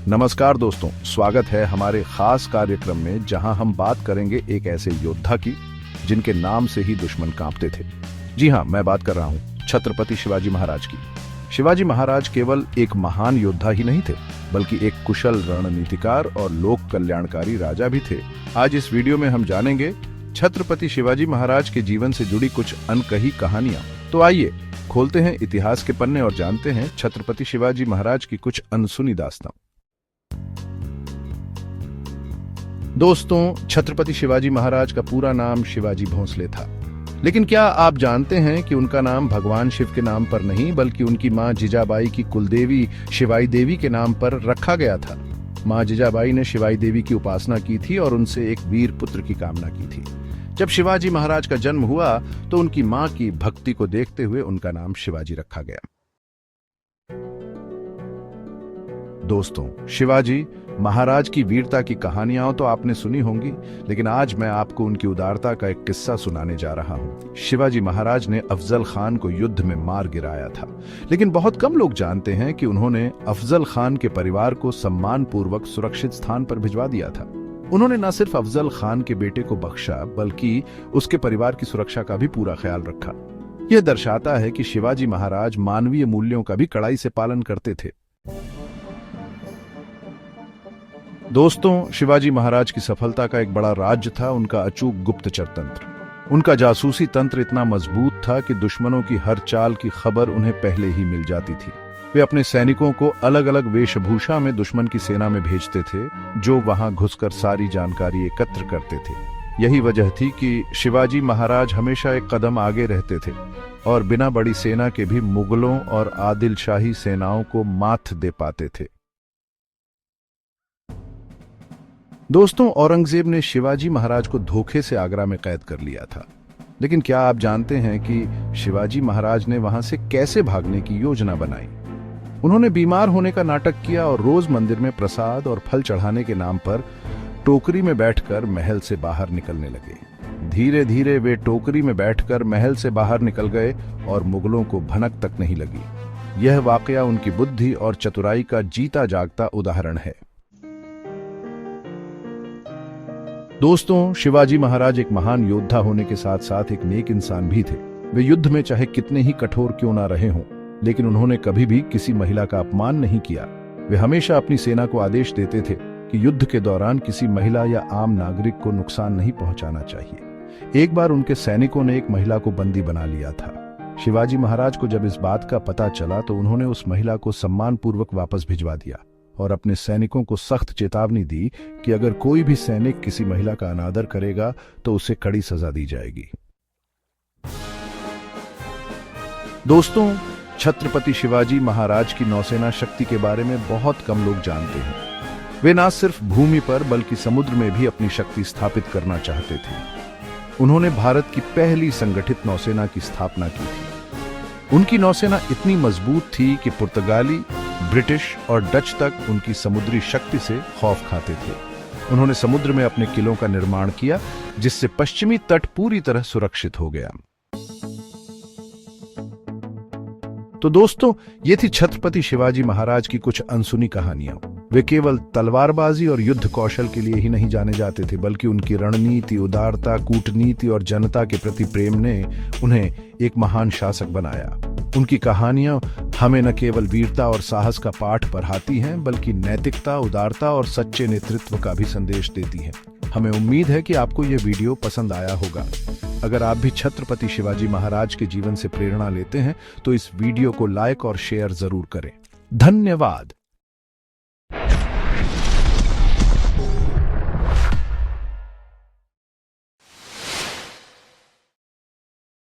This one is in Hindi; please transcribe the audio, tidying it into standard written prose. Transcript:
नमस्कार दोस्तों, स्वागत है हमारे खास कार्यक्रम में जहां हम बात करेंगे एक ऐसे योद्धा की जिनके नाम से ही दुश्मन कांपते थे। जी हां, मैं बात कर रहा हूं छत्रपति शिवाजी महाराज की। शिवाजी महाराज केवल एक महान योद्धा ही नहीं थे, बल्कि एक कुशल रणनीतिकार और लोक कल्याणकारी राजा भी थे। आज इस वीडियो में हम जानेंगे छत्रपति शिवाजी महाराज के जीवन से जुड़ी कुछ अनकही कहानियां। तो आइए खोलते हैं इतिहास के पन्ने और जानते हैं छत्रपति शिवाजी महाराज की कुछ अनसुनी दास्तां। दोस्तों, छत्रपति शिवाजी महाराज का पूरा नाम शिवाजी भोंसले था। लेकिन क्या आप जानते हैं कि उनका नाम भगवान शिव के नाम पर नहीं, बल्कि उनकी मां जिजाबाई की कुलदेवी शिवाई देवी के नाम पर रखा गया था। मां जिजाबाई ने शिवाई देवी की उपासना की थी और उनसे एक वीर पुत्र की कामना की थी। जब शिवाजी महाराज का जन्म हुआ तो उनकी मां की भक्ति को देखते हुए उनका नाम शिवाजी रखा गया। दोस्तों, शिवाजी महाराज की वीरता की कहानियां तो आपने सुनी होंगी, लेकिन आज मैं आपको उनकी उदारता का एक किस्सा सुनाने जा रहा हूं। शिवाजी महाराज ने अफजल खान को युद्ध में मार गिराया था, लेकिन बहुत कम लोग जानते हैं कि उन्होंने अफजल खान के परिवार को सम्मानपूर्वक सुरक्षित स्थान पर भिजवा दिया था। उन्होंने न सिर्फ अफजल खान के बेटे को बख्शा, बल्कि उसके परिवार की सुरक्षा का भी पूरा ख्याल रखा। यह दर्शाता है कि शिवाजी महाराज मानवीय मूल्यों का भी कड़ाई से पालन करते थे। दोस्तों, शिवाजी महाराज की सफलता का एक बड़ा राज था उनका अचूक गुप्तचर तंत्र। उनका जासूसी तंत्र इतना मजबूत था कि दुश्मनों की हर चाल की खबर उन्हें पहले ही मिल जाती थी। वे अपने सैनिकों को अलग अलग वेशभूषा में दुश्मन की सेना में भेजते थे, जो वहां घुसकर सारी जानकारी एकत्र करते थे। यही वजह थी कि शिवाजी महाराज हमेशा एक कदम आगे रहते थे और बिना बड़ी सेना के भी मुगलों और आदिल शाही सेनाओं को मात दे पाते थे। दोस्तों, औरंगजेब ने शिवाजी महाराज को धोखे से आगरा में कैद कर लिया था। लेकिन क्या आप जानते हैं कि शिवाजी महाराज ने वहां से कैसे भागने की योजना बनाई? उन्होंने बीमार होने का नाटक किया और रोज मंदिर में प्रसाद और फल चढ़ाने के नाम पर टोकरी में बैठकर महल से बाहर निकलने लगे। धीरे धीरे वे टोकरी में बैठकर महल से बाहर निकल गए और मुगलों को भनक तक नहीं लगी। यह वाकया उनकी बुद्धि और चतुराई का जीता जागता उदाहरण है। दोस्तों, शिवाजी महाराज एक महान योद्धा होने के साथ साथ एक नेक इंसान भी थे। वे युद्ध में चाहे कितने ही कठोर क्यों ना रहे हों, लेकिन उन्होंने कभी भी किसी महिला का अपमान नहीं किया। वे हमेशा अपनी सेना को आदेश देते थे कि युद्ध के दौरान किसी महिला या आम नागरिक को नुकसान नहीं पहुंचाना चाहिए। एक बार उनके सैनिकों ने एक महिला को बंदी बना लिया था। शिवाजी महाराज को जब इस बात का पता चला तो उन्होंने उस महिला को सम्मानपूर्वक वापस भिजवा दिया और अपने सैनिकों को सख्त चेतावनी दी कि अगर कोई भी सैनिक किसी महिला का अनादर करेगा तो उसे कड़ी सजा दी जाएगी। दोस्तों, छत्रपति शिवाजी महाराज की नौसेना शक्ति के बारे में बहुत कम लोग जानते हैं। वे न सिर्फ भूमि पर बल्कि समुद्र में भी अपनी शक्ति स्थापित करना चाहते थे। उन्होंने भारत की पहली संगठित नौसेना की स्थापना की थी। उनकी नौसेना इतनी मजबूत थी कि पुर्तगाली, ब्रिटिश और डच तक उनकी समुद्री शक्ति से खौफ खाते थे। उन्होंने समुद्र में अपने किलों का निर्माण किया, जिससे पश्चिमी तट पूरी तरह सुरक्षित हो गया। तो दोस्तों, ये थी छत्रपति शिवाजी महाराज की कुछ अनसुनी कहानियां। वे केवल तलवारबाजी और युद्ध कौशल के लिए ही नहीं जाने जाते थे, बल्कि उनकी रणनीति, उदारता, कूटनीति और जनता के प्रति प्रेम ने उन्हें एक महान शासक बनाया। उनकी कहानियां हमें न केवल वीरता और साहस का पाठ पढ़ाती हैं, बल्कि नैतिकता, उदारता और सच्चे नेतृत्व का भी संदेश देती हैं। हमें उम्मीद है कि आपको यह वीडियो पसंद आया होगा। अगर आप भी छत्रपति शिवाजी महाराज के जीवन से प्रेरणा लेते हैं तो इस वीडियो को लाइक और शेयर जरूर करें। धन्यवाद।